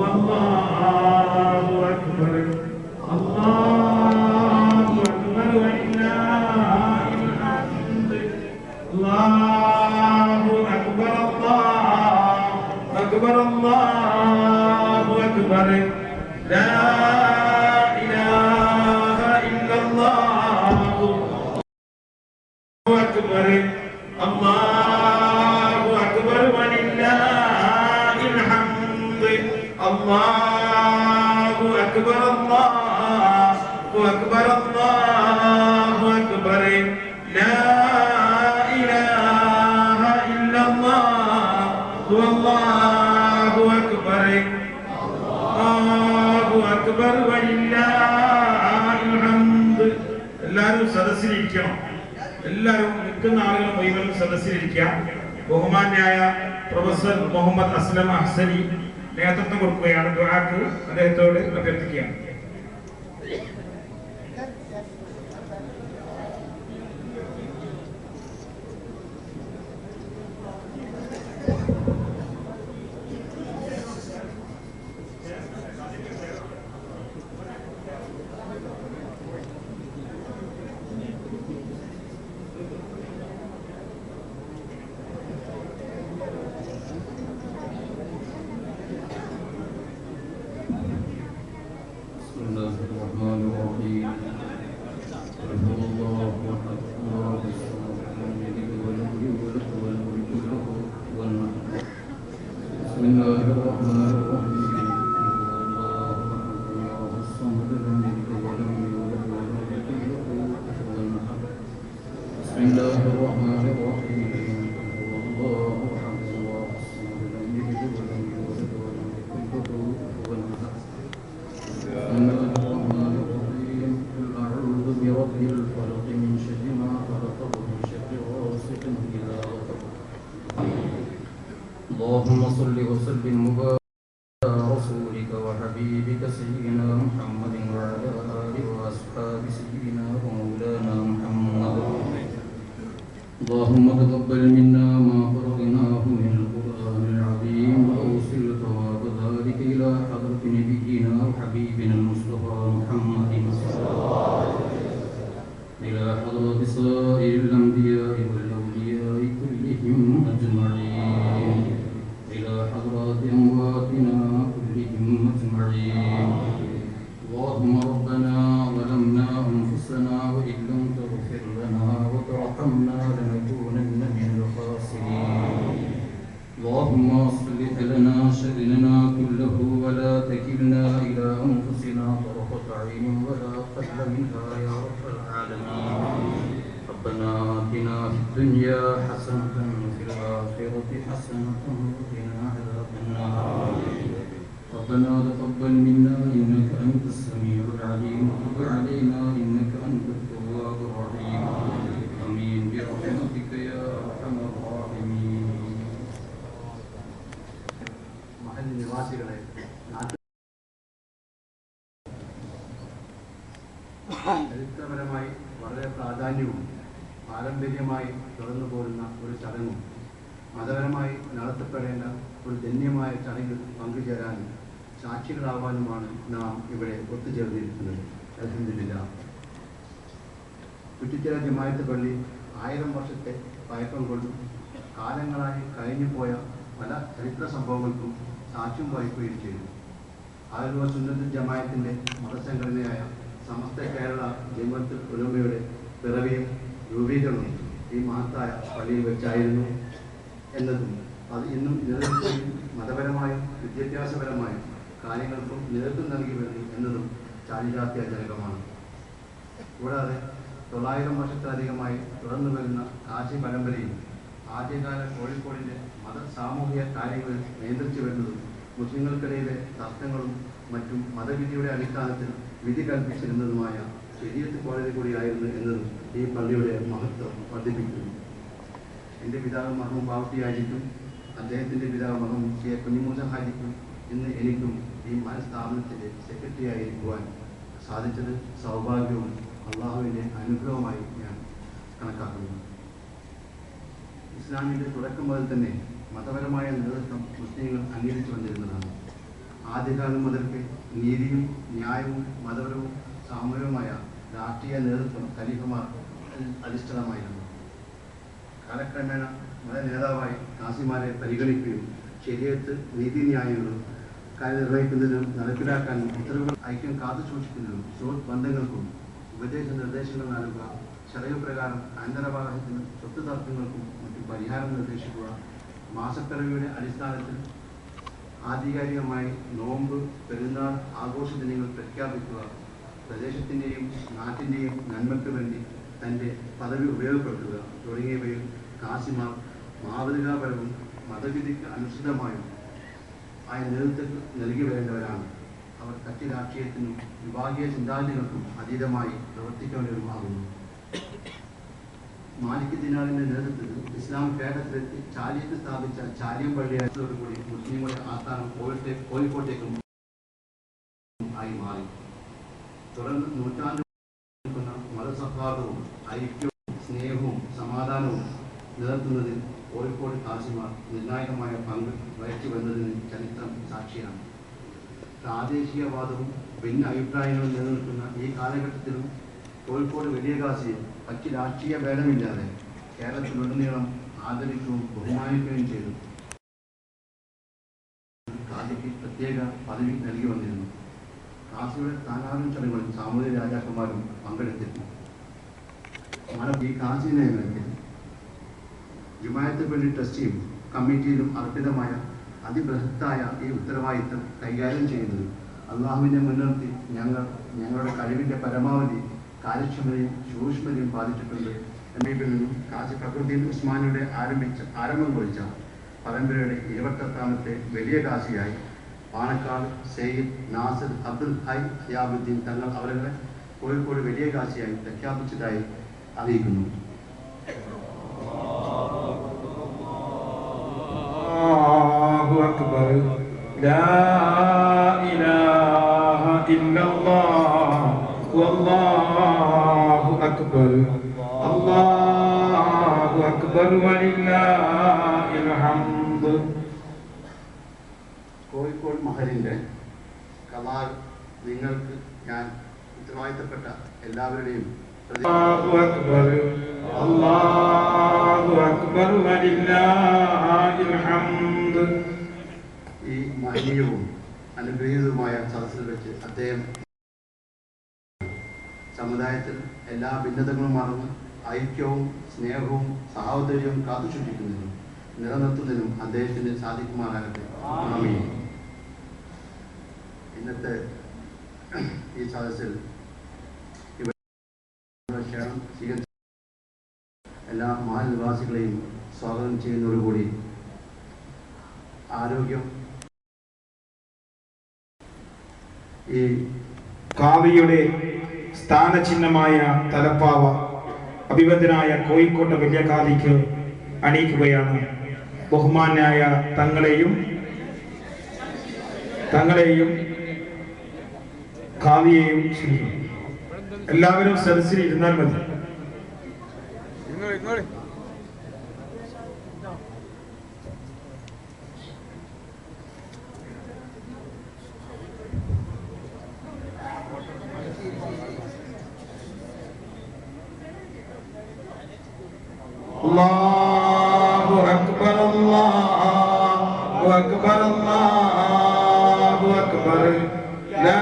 അല്ലാഹു അക്ബർ അല്ലാഹു അക്ബർ വലില്ലാഹിൽ ഹംദ് അല്ലാഹു അക്ബർ അല്ലാഹു അക്ബർ അല്ലാഹു അക്ബർ ലാ ഇലാഹ ഇല്ലല്ലാഹു അക്ബർ അല്ലാഹു അക്ബർ വലില്ലാഹിൽ ഹംദ് അല്ലാഹു അക്ബർ അല്ലാഹു അക്ബർ അല്ലാഹു അക്ബർ ലാ ഇലാഹ ഇല്ലല്ലാഹു അല്ലാഹു അക്ബർ അല്ലാഹു അക്ബർ വലില്ലാഹിൽ ഹംദ്. എല്ലാവരും സദസ്സിലിരിക്കണം. എല്ലാവരും നിൽക്കുന്ന ആളുകൾ മുഴുവൻ സദസ്സിലിരിക്കുക. ബഹുമാന്യായ പ്രൊഫസർ മുഹമ്മദ് അസ്ലം അഹ്സനി നേതൃത്വം കൊടുക്കുകയാണ്. ദുആക്ക് അദ്ദേഹത്തോട് അഭ്യർത്ഥിക്കുകയാണ്. اللهم صل وسلم وبارك على رسولك وحبيبك سيدنا محمد وعلى آله وأصحاب سيدنا ومولانا محمد. اللهم تقبل منا ما فرضناه من القرآن العظيم وأوصل ثواب ذلك إلى حضرة نبينا وحبيبنا المصطفى محمد إلى حضرة سائر الأنبياء والأولياء كلهم أجمعين إلى حضرات أمواتنا كلهم أجمعين. اللهم ربنا ظلمنا أنفسنا وإن لم تغفر لنا وترحمنا لنكونن من الخاسرين. اللهم أصلح لنا شأننا كله ولا تكلنا إلى أنفسنا طرفة عين ولا أقل منها يا رب العالمين. ربنا آتنا في الدنيا حسنة وفي الآخرة حسنة وقنا عذاب النار. ربنا تقبل منا إنك أنت السميع العليم وتب علينا إنك أنت التواب الرحيم. آمين برحمتك يا أرحم الراحمين. മഹൽ നിവാസികളെ, ചരിത്രപരമായി വളരെ പ്രാധാന്യവും പാരമ്പര്യമായി തുടർന്നു പോരുന്ന ഒരു ചടങ്ങും മതപരമായി നടത്തപ്പെടേണ്ട ഒരു ധന്യമായ ചടങ്ങിൽ പങ്കുചേരാനും സാക്ഷികളാവാനുമാണ് നാം ഇവിടെ ഒത്തുചേർന്നിരിക്കുന്നത്. അൽഹംദുലില്ലാഹ്. കുറ്റിച്ചിറ ജമാഅത്ത് പള്ളി 1000 വർഷത്തെ പഴക്കം കൊണ്ടും കാലങ്ങളായി കഴിഞ്ഞുപോയ പല ചരിത്ര സംഭവങ്ങൾക്കും സാക്ഷ്യം വഹിക്കുകയും ചെയ്തു. ആലുവ സുന്നത്തുൽ ജമാഅത്തിന്റെ മതസംഘടനയായ സമസ്ത കേരള ജമാഅത്തുൽ ഉലമയുടെ പിറവിയും രൂപീകരണവും ഈ മഹത്തായ പള്ളിയിൽ വെച്ചായിരുന്നു എന്നതും അത് ഇന്നും നിലനിൽക്കുകയും മതപരമായും വിദ്യാഭ്യാസപരമായും കാര്യങ്ങൾക്കും നേതൃത്വം നൽകി വരുന്നു എന്നതും ചാരിതാർത്ഥ്യജനകമാണ്. കൂടാതെ 900 വർഷത്തിലധികമായി തുടർന്നു വരുന്ന കാശി പരമ്പരയും ആദ്യകാല കോഴിക്കോടിൻ്റെ മത സാമൂഹിക കാര്യങ്ങളിൽ നിയന്ത്രിച്ചു വരുന്നതും മുസ്ലിങ്ങൾക്കിടയിലെ തർക്കങ്ങളും മറ്റും മതവിധിയുടെ അടിസ്ഥാനത്തിൽ വിധി കൽപ്പിച്ചിരുന്നതുമായ ശരീഅത്ത് കോടതി കൂടിയായിരുന്നു എന്നതും ഈ പള്ളിയുടെ മഹത്വം വർദ്ധിപ്പിക്കുന്നു. എൻ്റെ പിതാവ് മർഹൂം ബാവട്ടിയായിരിക്കും, അദ്ദേഹത്തിൻ്റെ പിതാവ് മർഹൂം കെ കുഞ്ഞിമൂസ ഹാജിക്കും ഇന്ന് എനിക്കും ഈ സ്ഥാപനത്തിൻ്റെ സെക്രട്ടറി ആയിരിക്കുവാൻ സാധിച്ചത് സൗഭാഗ്യവും അള്ളാഹുവിൻ്റെ അനുഗ്രഹമായി ഞാൻ കണക്കാക്കുന്നു. ഇസ്ലാമിൻ്റെ തുടക്കം മുതൽ തന്നെ മതപരമായ നേതൃത്വം മുസ്ലിങ്ങൾ അംഗീകരിച്ചു വന്നിരുന്നതാണ്. ആദ്യകാലം മുതൽക്ക് നീതിയും ന്യായവും മതപരവും സാമൂഹികവുമായ രാഷ്ട്രീയ നേതൃത്വം ഖലീഫമാർ അധിഷ്ഠിതമായിരുന്നു. കാലക്രമേണ മത നേതാവായി കാസിമാരെ പരിഗണിക്കുകയും ശരീഅത്ത് നീതിന്യായങ്ങളും കാര്യനിർവഹിക്കുന്നതിനും നടപ്പിലാക്കാനും ഉത്തരവുകൾ ഐക്യം കാത്തു സൂക്ഷിക്കുന്നതിനും സുഹൃത്ത് ബന്ധങ്ങൾക്കും ഉപദേശ നിർദ്ദേശങ്ങൾ നൽകുക, ശരീഅത്ത് പ്രകാരം അനന്തരാവകാശത്തിനും സ്വത്ത് തർക്കങ്ങൾക്കും മറ്റും പരിഹാരം നിർദ്ദേശിക്കുക, മാസപ്പിറവിയുടെ അടിസ്ഥാനത്തിൽ ആധികാരികമായി നോമ്പ്, പെരുന്നാൾ, ആഘോഷ ദിനങ്ങൾ പ്രഖ്യാപിക്കുക, പ്രദേശത്തിൻ്റെയും നാട്ടിൻ്റെയും നന്മയ്ക്ക് വേണ്ടി തൻ്റെ പദവി ഉപയോഗപ്പെടുത്തുക തുടങ്ങിയവയിൽ കാസിമാർ മാതൃകാപരവും മതവിധിക്ക് അനുസൃതമായും ആയ നേതൃത്വം നൽകി വരേണ്ടവരാണ്. അവർ കക്ഷി രാഷ്ട്രീയത്തിനും വിഭാഗീയ ചിന്താഗതികൾക്കും അതീതമായി പ്രവർത്തിക്കേണ്ടവരുമാകുന്നു. മാലിക് ദിനാറിന്റെ നേതൃത്വത്തിൽ ഇസ്ലാം കേരളത്തിലെത്തി ചാലിയത്ത് സ്ഥാപിച്ച ചാലിയം പള്ളിയോടുകൂടി മുസ്ലിങ്ങളുടെ ആസ്ഥാനം കോഴിക്കോട്ടേക്കും ആയി മാറി. തുടർന്ന് നൂറ്റാണ്ട് മതസൗഹാർദ്ദവും ഐക്യവും സ്നേഹവും സമാധാനവും നിലനിർത്തുന്നതിൽ കോഴിക്കോട് കാസിമാർ നിർണായകമായ പങ്ക് വഹിച്ചു വന്നതിന് ചരിത്രം സാക്ഷിയാണ്. പ്രാദേശികവാദവും ഭിന്ന അഭിപ്രായങ്ങളും നിലനിൽക്കുന്ന ഈ കാലഘട്ടത്തിലും കോഴിക്കോട് വലിയ കാസിയെ മറ്റ് രാഷ്ട്രീയ ഭേദമില്ലാതെ കേരളത്തിലുടനീളം ആദരിക്കുകയും ബഹുമാനിക്കുകയും ചെയ്തു. കാസിക്ക് പ്രത്യേക പദവി നൽകി വന്നിരുന്നു. കാസിയുടെ സ്ഥാനാരോഹണ ചടങ്ങുകളിൽ സാമൂഹിക രാജാക്കന്മാരും പങ്കെടുത്തിരുന്നു. ഈ കാസി നിയമനത്തിൽ ജമാഅത്ത് പള്ളി ട്രസ്റ്റിയും കമ്മിറ്റിയിലും അർപ്പിതമായ അതിബൃഹത്തായ ഈ ഉത്തരവാദിത്തം കൈകാര്യം ചെയ്യുന്നത് അള്ളാഹുവിനെ മുൻനിർത്തി ഞങ്ങളുടെ കഴിവിൻ്റെ പരമാവധി കാര്യക്ഷമതയും സൂക്ഷ്മതയും ബാധിച്ചിട്ടുണ്ട്. എന്നതിൽ നിന്നും കാസി ഫഖറുദ്ദീൻ ഉസ്മാനിയുടെ ആരംഭം കുറിച്ച പരമ്പരയുടെ 28ാമത്തെ വലിയ കാസിയായി പാണക്കാട് സെയ്ദ് നാസിർ അബ്ദുൽ ഹൈ ഹിയാബുദ്ദീൻ തങ്ങൾ അവരുടെ കോഴിക്കോട് വലിയ കാസിയായി പ്രഖ്യാപിച്ചതായി അറിയിക്കുന്നു. അല്ലാഹു അക്ബർ. ലാ ഇലാഹ ഇല്ലല്ലാഹ് വല്ലാഹു അക്ബർ. അല്ലാഹു അക്ബർ വലില്ലാഹിൽ ഹംദ്. കോഴിക്കോട് മഹലിൻ്റെ കമാൽ നിങ്ങൾക്ക് ഞാൻ ഉത്തരവാദിത്തപ്പെട്ട എല്ലാവരുടെയും അല്ലാഹു അക്ബർ. അല്ലാഹു അക്ബർ വലില്ലാഹിൽ ഹംദ്. ഈ മഹനീയവും അനുഗ്രഹീതവുമായ സദസ്സിൽ വെച്ച് അദ്ദേഹം സമുദായത്തിൽ എല്ലാ ഭിന്നതകളും മറന്ന് ഐക്യവും സ്നേഹവും സഹോദര്യവും കാത്തുസൂക്ഷിക്കുന്നതിനും നിലനിർത്തുന്നതിനും അദ്ദേഹത്തിന് സാധിക്കുമാറാകട്ടെ. ആമീൻ. ഇന്നത്തെ ഈ സദസ്സിൽ ക്ഷണം സ്വീകരിച്ച എല്ലാ മഹൽ നിവാസികളെയും സ്വാഗതം ചെയ്യുന്നതോടുകൂടി ആരോഗ്യം ഈ കാവിയുടെ സ്ഥാനചിഹ്നമായ തലപ്പാവ അഭിവന്ദനായ കോഴിക്കോട്ടെ വലിയ കാവിക്ക് അണിയിക്കുകയാണ്. ബഹുമാന്യായ തങ്ങളെയും കാവിയെയും എല്ലാവരും സദസ്സിൽ ഇരുന്നാൽ മതി. അല്ലാഹു അക്ബർ. അല്ലാഹു അക്ബർ. അല്ലാഹു അക്ബർ. ലാ